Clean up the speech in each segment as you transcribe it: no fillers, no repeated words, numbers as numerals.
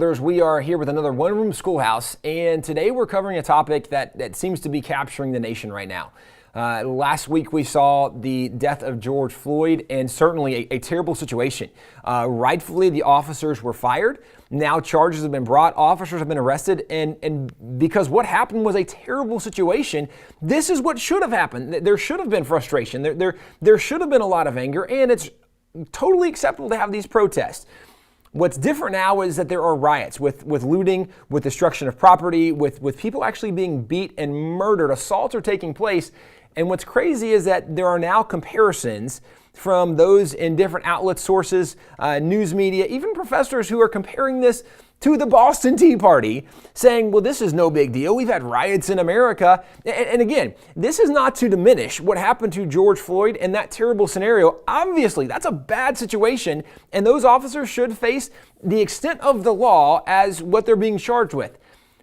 We are here with another One Room Schoolhouse, and today we're covering a topic that seems to be capturing the nation right now. Last week we saw the death of George Floyd, and certainly a terrible situation. Rightfully, the officers were fired. Now charges have been brought, officers have been arrested, and because what happened was a terrible situation, this is what should have happened. There should have been frustration. There should have been a lot of anger, and it's totally acceptable to have these protests. What's different now is that there are riots with looting, with destruction of property, with people actually being beat and murdered. Assaults are taking place. And what's crazy is that there are now comparisons from those in different outlet sources, news media, even professors who are comparing this to the Boston Tea Party, saying, well, this is no big deal. We've had riots in America. And again, this is not to diminish what happened to George Floyd and that terrible scenario. Obviously, that's a bad situation, and those officers should face the extent of the law as what they're being charged with.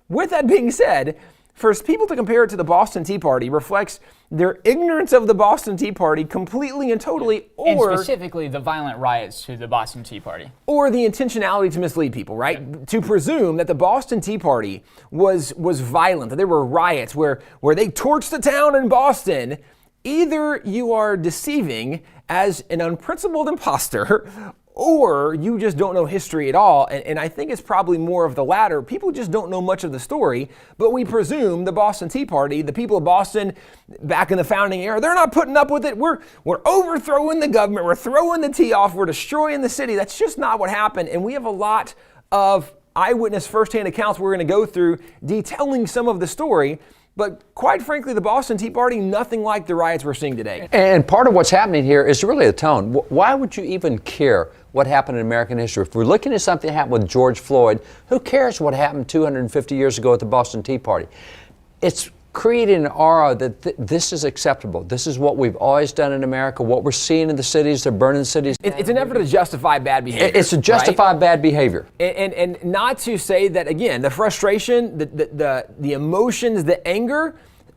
With that being said, for people to compare it to the Boston Tea Party reflects their ignorance of the Boston Tea Party completely and totally, or and specifically the violent riots to the Boston Tea Party. Or the intentionality to mislead people, right? Yeah. To presume that the Boston Tea Party was violent, that there were riots where they torched the town in Boston. Either you are deceiving as an unprincipled imposter, or you just don't know history at all. And I think it's probably more of the latter. People just don't know much of the story, but we presume the Boston Tea Party, the people of Boston back in the founding era, they're not putting up with it. We're overthrowing the government. We're throwing the tea off. We're destroying the city. That's just not what happened. And we have a lot of eyewitness firsthand accounts we're going to go through detailing some of the story. But quite frankly, the Boston Tea Party, nothing like the riots we're seeing today. And part of what's happening here is really the tone. Why would you even care what happened in American history? If we're looking at something that happened with George Floyd, who cares what happened 250 years ago at the Boston Tea Party? It's creating an aura that this is acceptable. This is what we've always done in America. What we're seeing in the cities, they're burning cities. It's an effort to justify bad behavior. It's to justify bad behavior. And not to say that, again, the frustration, the emotions, the anger,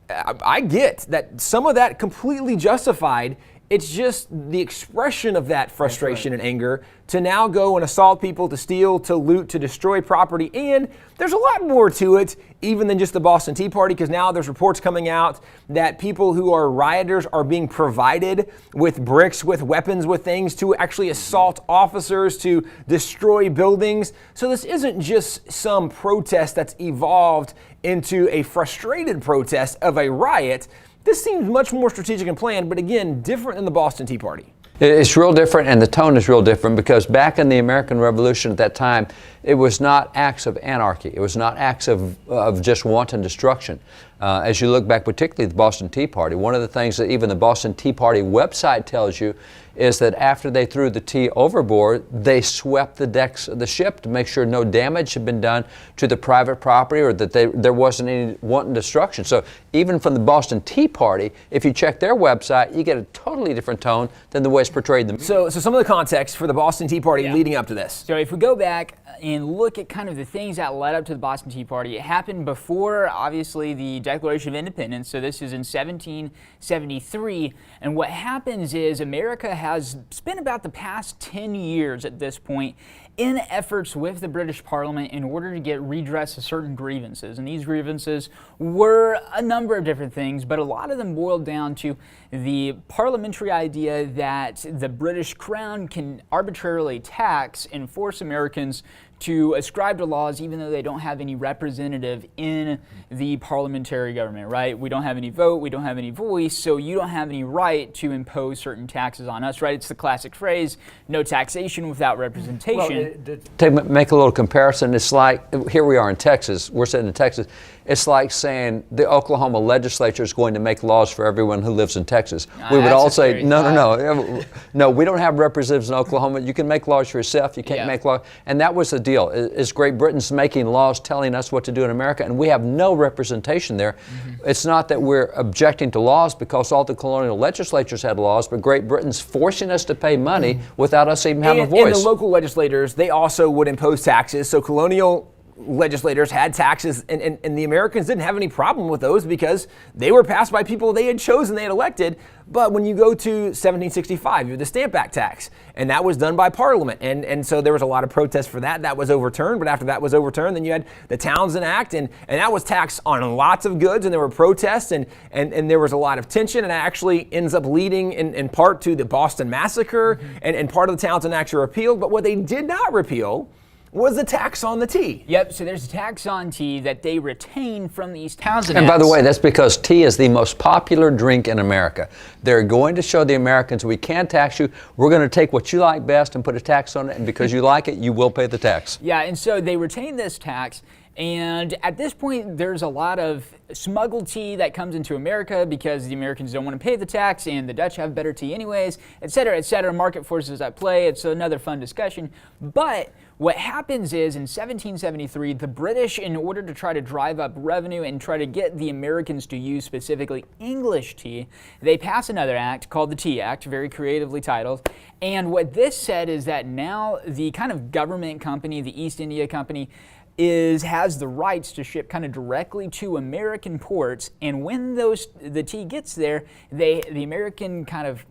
I get that some of that completely justified. It's just the expression of that frustration and anger to now go and assault people, to steal, to loot, to destroy property. And there's a lot more to it even than just the Boston Tea Party, because now there's reports coming out that people who are rioters are being provided with bricks, with weapons, with things to actually assault officers, to destroy buildings. So this isn't just some protest that's evolved into a frustrated protest of a riot. This seems much more strategic and planned, but again, different than the Boston Tea Party. It's real different, and the tone is real different, because back in the American Revolution at that time, it was not acts of anarchy. It was not acts of just wanton destruction. As you look back, particularly the Boston Tea Party, one of the things that even the Boston Tea Party website tells you is that after they threw the tea overboard, they swept the decks of the ship to make sure no damage had been done to the private property, or that there wasn't any wanton destruction. So even from the Boston Tea Party, if you check their website, you get a totally different tone than the way it's portrayed in the media. So some of the context for the Boston Tea Party leading up to this. So if we go back and look at kind of the things that led up to the Boston Tea Party, it happened before, obviously, the Declaration of Independence. So this is in 1773. And what happens is America has spent about the past 10 years at this point in efforts with the British Parliament in order to get redress of certain grievances. And these grievances were a number of different things, but a lot of them boiled down to the parliamentary idea that the British Crown can arbitrarily tax and force Americans to ascribe to laws even though they don't have any representative in the parliamentary government, right? We don't have any vote, we don't have any voice, so you don't have any right to impose certain taxes on us, right? It's the classic phrase, no taxation without representation. Well, to make a little comparison, it's like, here we are in Texas, we're sitting in Texas, it's like saying the Oklahoma legislature is going to make laws for everyone who lives in Texas. We would all say, no, we don't have representatives in Oklahoma. You can make laws for yourself, you can't make laws. And that was the deal, is Great Britain's making laws telling us what to do in America, and we have no representation there. It's not that we're objecting to laws because all the colonial legislatures had laws, but Great Britain's forcing us to pay money without us even having a voice. And the local legislators, they also would impose taxes, so colonial legislators had taxes, and the Americans didn't have any problem with those because they were passed by people they had chosen, they had elected. But when you go to 1765, you have the Stamp Act tax, and that was done by Parliament. And so there was a lot of protest for that. That was overturned, but after that was overturned, then you had the Townsend Act, and that was taxed on lots of goods, and there were protests, and there was a lot of tension, and it actually ends up leading in part to the Boston Massacre, and part of the Townsend Acts were repealed. But what they did not repeal was the tax on the tea. Yep, so there's a tax on tea that they retain from these Townsend And by the Acts. way, that's because tea is the most popular drink in America. They're going to show the Americans, we can't tax you. We're going to take what you like best and put a tax on it, and because you like it, you will pay the tax. Yeah, and so they retain this tax, and at this point, there's a lot of smuggled tea that comes into America because the Americans don't want to pay the tax, and the Dutch have better tea anyways, et cetera, et cetera. Market forces at play. It's another fun discussion. But what happens is in 1773, the British, in order to try to drive up revenue and try to get the Americans to use specifically English tea, they pass another act called the Tea Act, very creatively titled. And what this said is that now the kind of government company, the East India Company, has the rights to ship kind of directly to American ports, and when the tea gets there, the American kind of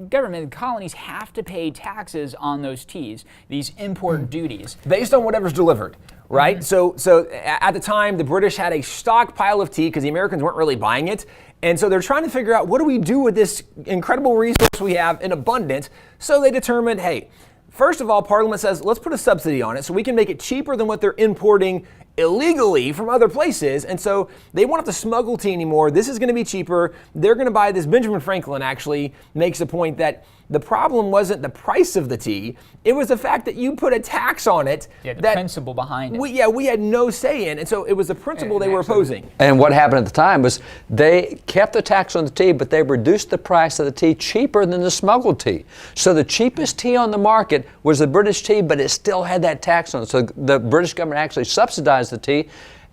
government colonies have to pay taxes on those teas, these import duties. Based on whatever's delivered, right? So at the time, the British had a stockpile of tea because the Americans weren't really buying it. And so they're trying to figure out, what do we do with this incredible resource we have in abundance? So they determined, hey, first of all, Parliament says, let's put a subsidy on it so we can make it cheaper than what they're importing illegally from other places. And so they won't have to smuggle tea anymore. This is going to be cheaper. They're going to buy this. Benjamin Franklin actually makes a point that the problem wasn't the price of the tea. It was the fact that you put a tax on it. Yeah, the that principle behind it. we had no say in. And so it was the principle they were opposing. And what happened at the time was they kept the tax on the tea, but they reduced the price of the tea cheaper than the smuggled tea. So the cheapest tea on the market was the British tea, but it still had that tax on it. So the British government actually subsidized the tea,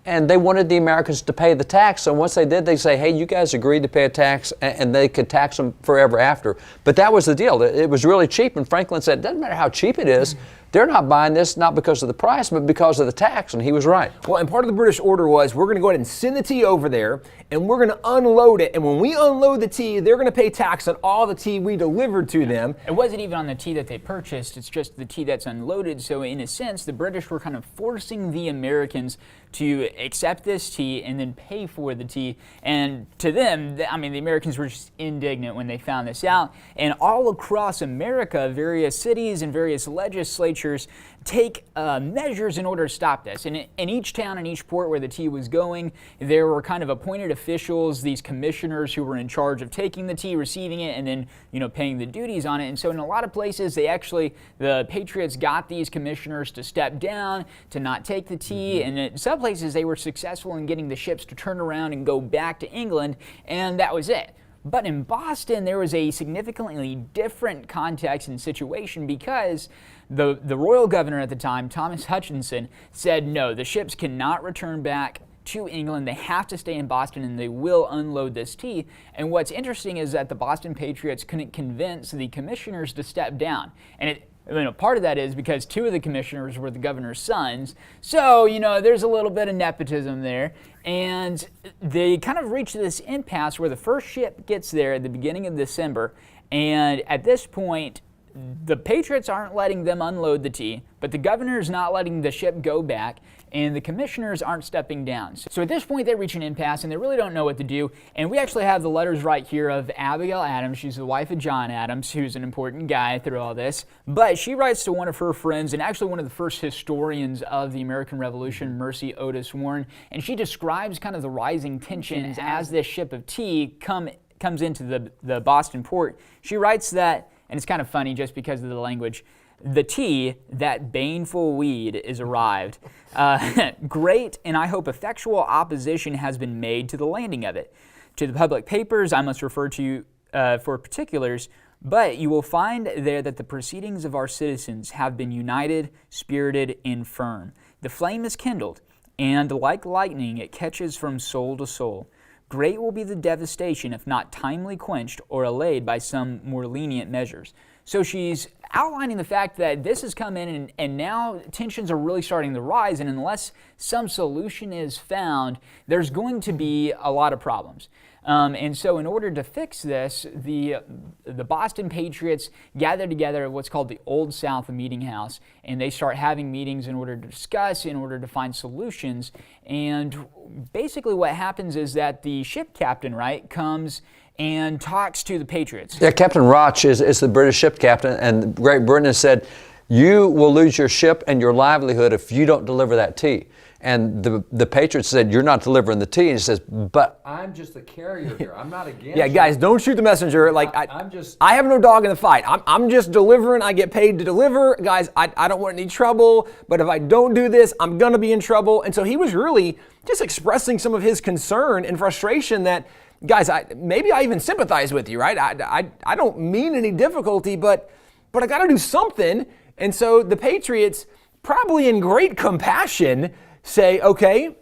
and they wanted the Americans to pay the tax. So once they did, they say, hey, you guys agreed to pay a tax, and they could tax them forever after. But that was the deal. It was really cheap, and Franklin said, it doesn't matter how cheap it is. They're not buying this not because of the price, but because of the tax, and he was right. Well, and part of the British order was, we're going to go ahead and send the tea over there, and we're going to unload it. And when we unload the tea, they're going to pay tax on all the tea we delivered to them. It wasn't even on the tea that they purchased, it's just the tea that's unloaded. So in a sense, the British were kind of forcing the Americans to accept this tea and then pay for the tea. And to them, I mean, the Americans were just indignant when they found this out. And all across America, various cities and various legislatures take measures in order to stop this. And in each town and each port where the tea was going, there were kind of appointed officials, these commissioners who were in charge of taking the tea, receiving it, and then, you know, paying the duties on it. And so in a lot of places, the Patriots got these commissioners to step down, to not take the tea. And in some places, they were successful in getting the ships to turn around and go back to England, and that was it. But in Boston, there was a significantly different context and situation because the royal governor at the time, Thomas Hutchinson, said no, the ships cannot return back to England. They have to stay in Boston, and they will unload this tea. And what's interesting is that the Boston Patriots couldn't convince the commissioners to step down. And part of that is because two of the commissioners were the governor's sons. So, there's a little bit of nepotism there. And they kind of reached this impasse where the first ship gets there at the beginning of December. And at this point, the Patriots aren't letting them unload the tea, but the governor's not letting the ship go back, and the commissioners aren't stepping down. So at this point, they reach an impasse, and they really don't know what to do. And we actually have the letters right here of Abigail Adams. She's the wife of John Adams, who's an important guy through all this. But she writes to one of her friends, and actually one of the first historians of the American Revolution, Mercy Otis Warren, and she describes kind of the rising tensions as this ship of tea comes into the Boston port. She writes that, and it's kind of funny just because of the language, the tea, that baneful weed, is arrived. Great, and I hope effectual opposition has been made to the landing of it. To the public papers, I must refer to you for particulars, but you will find there that the proceedings of our citizens have been united, spirited, and firm. The flame is kindled, and like lightning it catches from soul to soul. Great will be the devastation if not timely quenched or allayed by some more lenient measures. So she's outlining the fact that this has come in and now tensions are really starting to rise, and unless some solution is found, there's going to be a lot of problems. And so in order to fix this, the Boston Patriots gather together at what's called the Old South Meeting House, and they start having meetings in order to discuss, in order to find solutions. And basically what happens is that the ship captain, right, comes and talks to the Patriots. Yeah, Captain Riots is the British ship captain, and Great Britain has said, you will lose your ship and your livelihood if you don't deliver that tea. And the Patriots said, you're not delivering the tea. And he says, but I'm just the carrier here. I'm not against Yeah, guys, don't shoot the messenger. Like, I have no dog in the fight. I'm just delivering. I get paid to deliver. Guys, I don't want any trouble, but if I don't do this, I'm going to be in trouble. And so he was really just expressing some of his concern and frustration that, guys, maybe I even sympathize with you, right? I don't mean any difficulty, but I got to do something. And so the Patriots, probably in great compassion, say, okay,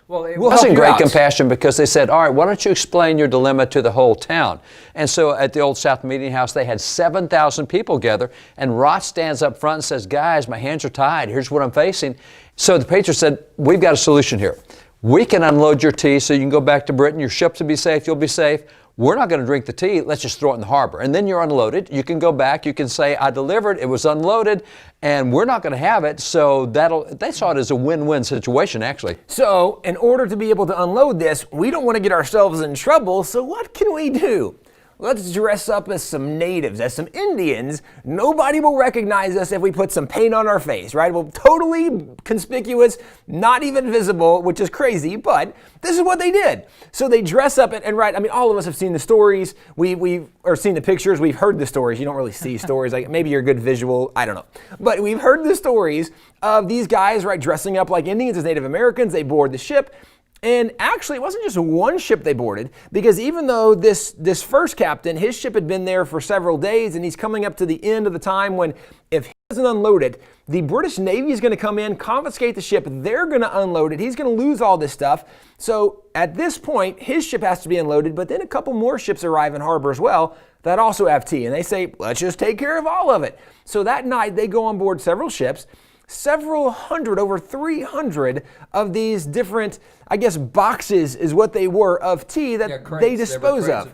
well, it wasn't great compassion because they said, all right, why don't you explain your dilemma to the whole town? And so at the Old South Meeting House, they had 7,000 people gather, and Rot stands up front and says, guys, my hands are tied. Here's what I'm facing. So the Patriots said, we've got a solution here. We can unload your tea so you can go back to Britain. Your ships will be safe. You'll be safe. We're not going to drink the tea. Let's just throw it in the harbor. And then you're unloaded. You can go back. You can say, I delivered. It was unloaded. And we're not going to have it. So they saw it as a win-win situation, actually. So in order to be able to unload this, we don't want to get ourselves in trouble. So what can we do? Let's dress up as some natives, as some Indians. Nobody will recognize us if we put some paint on our face, right? Well, totally conspicuous, not even visible, which is crazy, but this is what they did. So they dress up and right, I mean, all of us have seen the stories. We've seen the pictures. We've heard the stories. You don't really see stories. Like maybe you're a good visual. I don't know. But we've heard the stories of these guys, right, dressing up like Indians as Native Americans. They board the ship. And actually, it wasn't just one ship they boarded, because even though this first captain, his ship had been there for several days, and he's coming up to the end of the time when if he doesn't unload it, the British Navy is going to come in, confiscate the ship, they're going to unload it, he's going to lose all this stuff. So at this point, his ship has to be unloaded, but then a couple more ships arrive in harbor as well that also have tea, and they say, let's just take care of all of it. So that night, they go on board several ships. Several hundred, over 300 of these different, I guess, boxes is what they were of tea that they dispose of.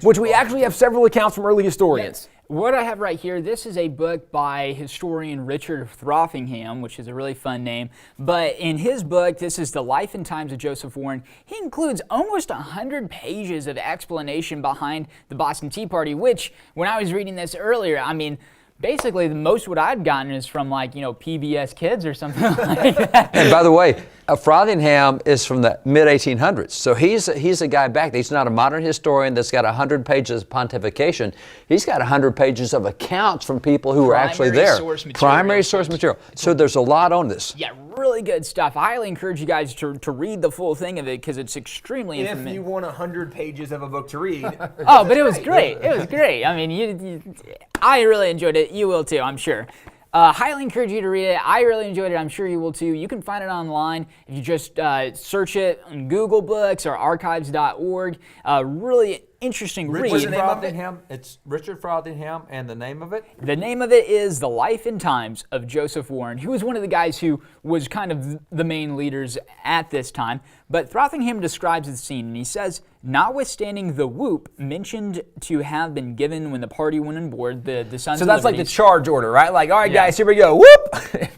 Which we actually have several accounts from early historians. Yes. What I have right here, this is a book by historian Richard Frothingham, which is a really fun name. But in his book, this is The Life and Times of Joseph Warren. He includes almost 100 pages of explanation behind the Boston Tea Party, which, when I was reading this earlier, I mean, basically, the most what I'd gotten is from PBS Kids or something like that. And by the way, Frothingham is from the mid-1800s. So he's a guy back there. He's not a modern historian that's got 100 pages of pontification. He's got 100 pages of accounts from people who were actually there. Primary source material. So there's a lot on this. Yeah, really good stuff. I highly encourage you guys to read the full thing of it because it's extremely informative. If you want 100 pages of a book to read. Oh, but it was great. It was great. I mean, I really enjoyed it. You will too, I'm sure. Highly encourage you to read it. I really enjoyed it. I'm sure you will too. You can find it online if you just search it on Google Books or archives.org. Really interesting read. Richard Frothingham. It's Richard Frothingham, and the name of it? The name of it is The Life and Times of Joseph Warren, who was one of the guys who was kind of the main leaders at this time. But Frothingham describes the scene, and he says, notwithstanding the whoop mentioned to have been given when the party went on board the Sons So of that's Liberty. like the charge order, right? Like, all right, guys, here we go. Whoop!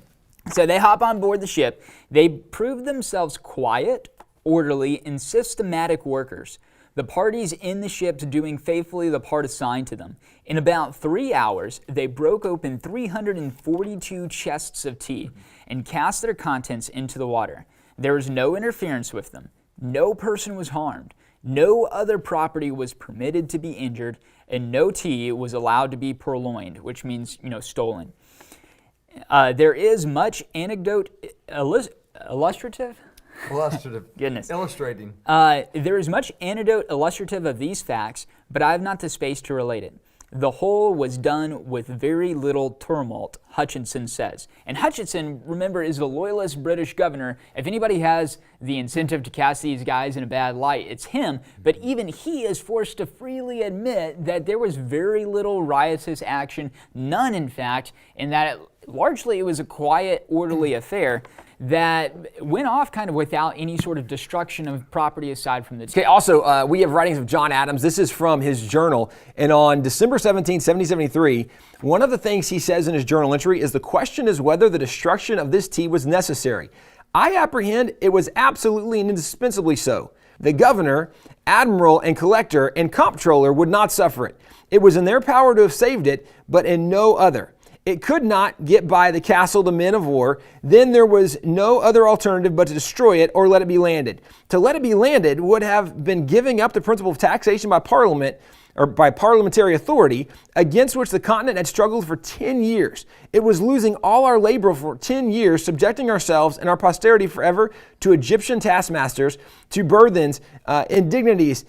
So they hop on board the ship. They proved themselves quiet, orderly, and systematic workers. The parties in the ships doing faithfully the part assigned to them. In about 3 hours, they broke open 342 chests of tea and cast their contents into the water. There was no interference with them. No person was harmed. No other property was permitted to be injured, and no tea was allowed to be purloined, which means, stolen. There is much anecdote illustrative. Goodness. Illustrating. There is much anecdote illustrative of these facts, but I have not the space to relate it. The whole was done with very little tumult, Hutchinson says. And Hutchinson, remember, is the loyalist British governor. If anybody has the incentive to cast these guys in a bad light, it's him. But even he is forced to freely admit that there was very little riotous action, none in fact, and that largely it was a quiet, orderly affair that went off kind of without any sort of destruction of property aside from the... Okay, also, we have writings of John Adams. This is from his journal. And on December 17, 1773, one of the things he says in his journal entry is, the question is whether the destruction of this tea was necessary. I apprehend it was absolutely and indispensably so. The governor, admiral, and collector, and comptroller would not suffer it. It was in their power to have saved it, but in no other. It could not get by the castle to men of war. Then there was no other alternative but to destroy it or let it be landed. To let it be landed would have been giving up the principle of taxation by Parliament or by parliamentary authority, against which the continent had struggled for 10 years. It was losing all our labor for 10 years, subjecting ourselves and our posterity forever to Egyptian taskmasters, to burthens, indignities,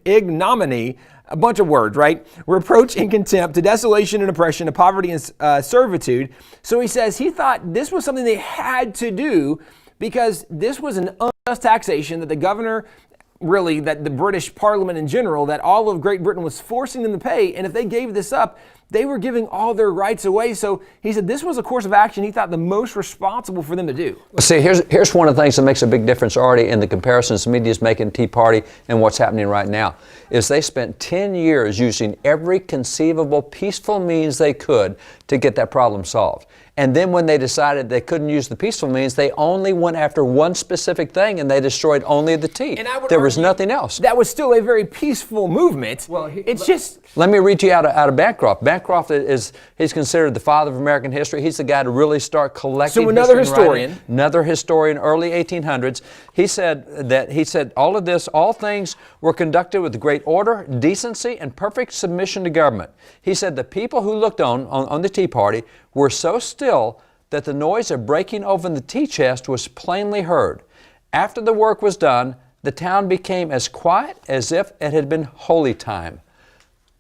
ignominy, a bunch of words, right? Reproach and contempt, to desolation and oppression, to poverty and servitude. So he says he thought this was something they had to do because this was an unjust taxation that the governor, really, that the British Parliament in general, that all of Great Britain was forcing them to pay. And if they gave this up, they were giving all their rights away. So he said this was a course of action he thought the most responsible for them to do. Well, see, here's one of the things that makes a big difference already in the comparisons the media is making Tea Party and what's happening right now, is they spent 10 years using every conceivable peaceful means they could to get that problem solved. And then when they decided they couldn't use the peaceful means, they only went after one specific thing and they destroyed only the tea. There was nothing else. That was still a very peaceful movement. Well, Let me read you out of Bancroft. Bancroft he's considered the father of American history. He's the guy to really start collecting. So another historian. Another historian, early 1800s. He said all of this, all things were conducted with great order, decency, and perfect submission to government. He said the people who looked on the Tea Party were so still that the noise of breaking open the tea chest was plainly heard. After the work was done, the town became as quiet as if it had been holy time.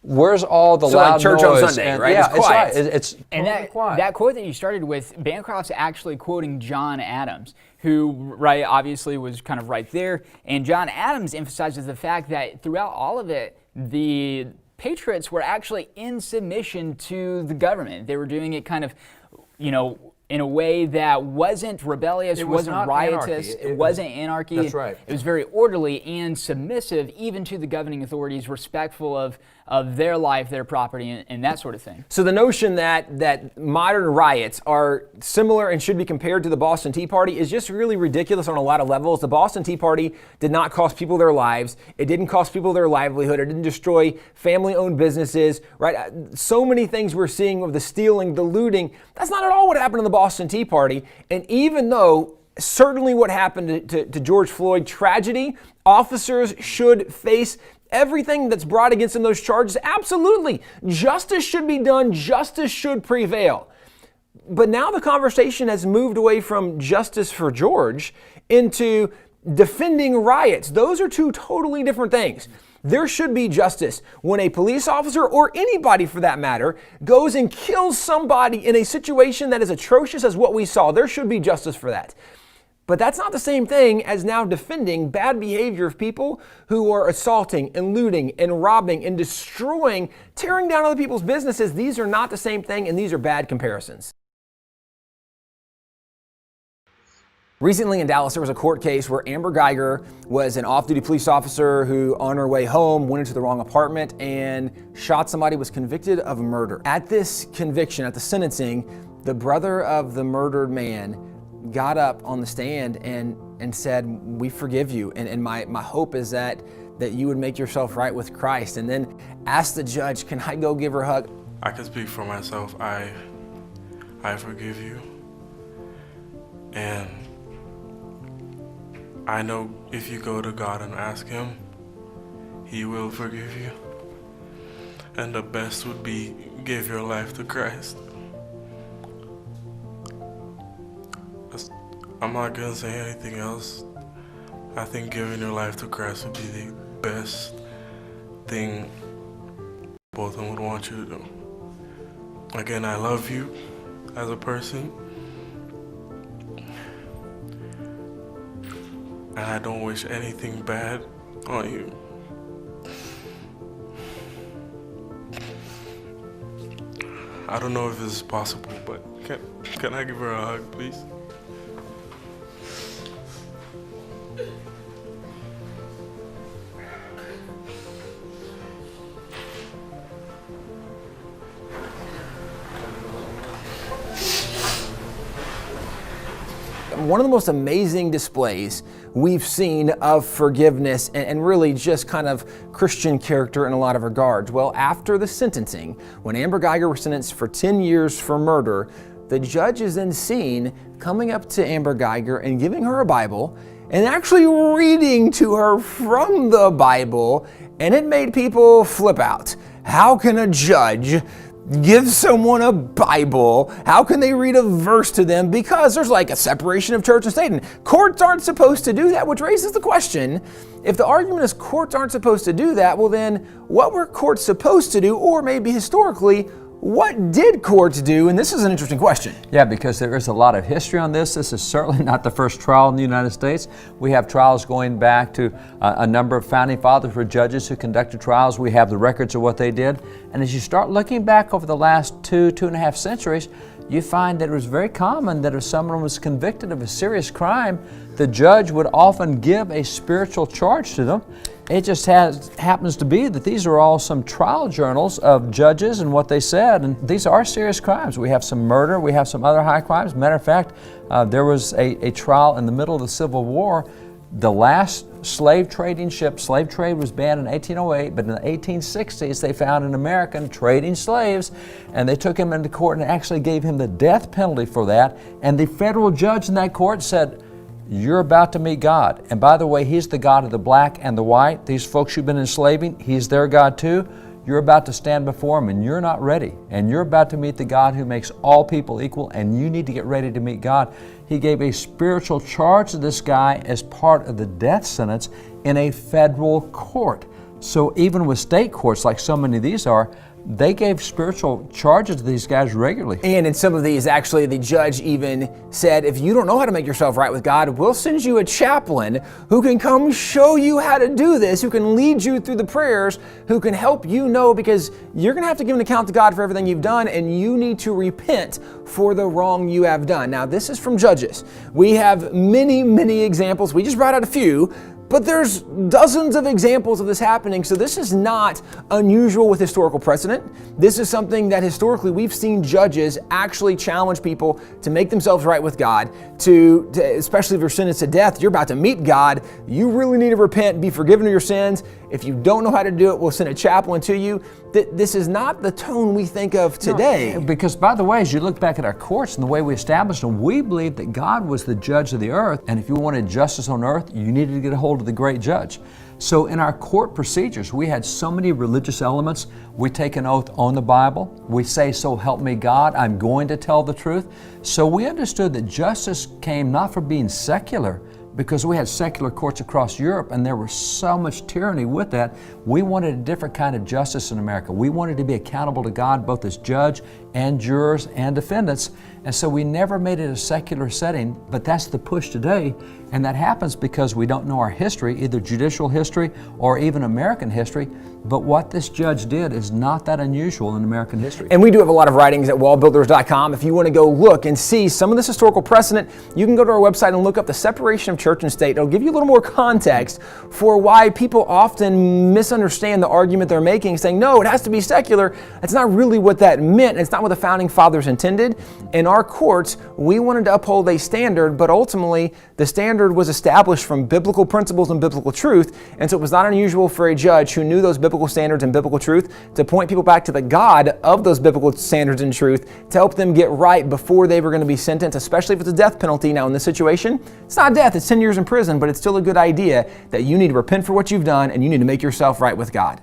Where's all the loud like church noise? on Sunday, right? Yeah, it's quiet. It's and quiet. That quote that you started with, Bancroft's actually quoting John Adams, who, right, obviously was kind of right there. And John Adams emphasizes the fact that throughout all of it, the patriots were actually in submission to the government. They were doing it kind of, in a way that wasn't rebellious, wasn't riotous, it wasn't anarchy. That's right. It was very orderly and submissive, even to the governing authorities, respectful of their life, their property, and that sort of thing. So the notion that modern riots are similar and should be compared to the Boston Tea Party is just really ridiculous on a lot of levels. The Boston Tea Party did not cost people their lives. It didn't cost people their livelihood. It didn't destroy family-owned businesses, right? So many things we're seeing of the stealing, the looting. That's not at all what happened in the Boston Tea Party. And even though certainly what happened to George Floyd, tragedy, officers should face everything that's brought against them, those charges. Absolutely. Justice should be done. Justice should prevail. But now the conversation has moved away from justice for George into defending riots. Those are two totally different things. There should be justice when a police officer, or anybody for that matter, goes and kills somebody in a situation that is atrocious as what we saw. There should be justice for that. But that's not the same thing as now defending bad behavior of people who are assaulting and looting and robbing and destroying, tearing down other people's businesses. These are not the same thing, and these are bad comparisons. Recently in Dallas, there was a court case where Amber Geiger was an off-duty police officer who, on her way home, went into the wrong apartment and shot somebody, was convicted of murder. At this conviction, at the sentencing, the brother of the murdered man got up on the stand and said, "We forgive you, and my hope is that you would make yourself right with Christ," and then asked the judge, "Can I go give her a hug?" I can speak for myself. I forgive you, and I know if you go to God and ask Him, He will forgive you, and the best would be give your life to Christ. I'm not gonna say anything else. I think giving your life to Christ would be the best thing both of them would want you to do. Again, I love you as a person, and I don't wish anything bad on you. I don't know if this is possible, but can I give her a hug, please? One of the most amazing displays we've seen of forgiveness and really just kind of Christian character in a lot of regards. Well, after the sentencing, when Amber Guyger was sentenced for 10 years for murder, the judge is then seen coming up to Amber Guyger and giving her a Bible and actually reading to her from the Bible, and it made people flip out. How can a judge give someone a Bible? How can they read a verse to them? Because there's like a separation of church and state, and courts aren't supposed to do that, which raises the question, if the argument is courts aren't supposed to do that, well then, what were courts supposed to do? Or maybe historically, what did courts do? And this is an interesting question. Yeah, because there is a lot of history on this. This is certainly not the first trial in the United States. We have trials going back to a number of founding fathers were judges who conducted trials. We have the records of what they did. And as you start looking back over the last two and a half centuries, you find that it was very common that if someone was convicted of a serious crime, the judge would often give a spiritual charge to them. It just happens to be that these are all some trial journals of judges and what they said, and these are serious crimes. We have some murder, we have some other high crimes. Matter of fact, there was a trial in the middle of the Civil War. The last slave trading ship, slave trade was banned in 1808, but in the 1860s they found an American trading slaves, and they took him into court and actually gave him the death penalty for that. And the federal judge in that court said, "You're about to meet God. And by the way, He's the God of the black and the white. These folks you've been enslaving, He's their God too. You're about to stand before Him and you're not ready. And you're about to meet the God who makes all people equal, and you need to get ready to meet God." He gave a spiritual charge to this guy as part of the death sentence in a federal court. So even with state courts, like so many of these are, they gave spiritual charges to these guys regularly. And in some of these, actually, the judge even said, if you don't know how to make yourself right with God, we'll send you a chaplain who can come show you how to do this, who can lead you through the prayers, who can help you know, because you're going to have to give an account to God for everything you've done, and you need to repent for the wrong you have done. Now, this is from Judges. We have many, many examples. We just brought out a few, but there's dozens of examples of this happening, so this is not unusual with historical precedent. This is something that historically we've seen judges actually challenge people to make themselves right with God, to especially if you're sentenced to death, you're about to meet God, you really need to repent, be forgiven of your sins. If you don't know how to do it, we'll send a chaplain to you. This is not the tone we think of today. No, because by the way, as you look back at our courts and the way we established them, we believe that God was the judge of the earth, and if you wanted justice on earth, you needed to get a hold of the great judge. So in our court procedures, we had so many religious elements. We take an oath on the Bible. We say, "So help me God, I'm going to tell the truth." So we understood that justice came not from being secular, because we had secular courts across Europe and there was so much tyranny with that. We wanted a different kind of justice in America. We wanted to be accountable to God both as judge and jurors and defendants. And so we never made it a secular setting, but that's the push today. And that happens because we don't know our history, either judicial history or even American history. But what this judge did is not that unusual in American history. And we do have a lot of writings at wallbuilders.com. If you want to go look and see some of this historical precedent, you can go to our website and look up the separation of church and state. It'll give you a little more context for why people often misunderstand the argument they're making, saying, no, it has to be secular. That's not really what that meant. It's not what the founding fathers intended. In our courts, we wanted to uphold a standard, but ultimately the standard was established from biblical principles and biblical truth. And so it was not unusual for a judge who knew those biblical standards and biblical truth to point people back to the God of those biblical standards and truth to help them get right before they were going to be sentenced, especially if it's a death penalty. Now in this situation, it's not death, it's 10 years in prison, but it's still a good idea that you need to repent for what you've done and you need to make yourself right with God.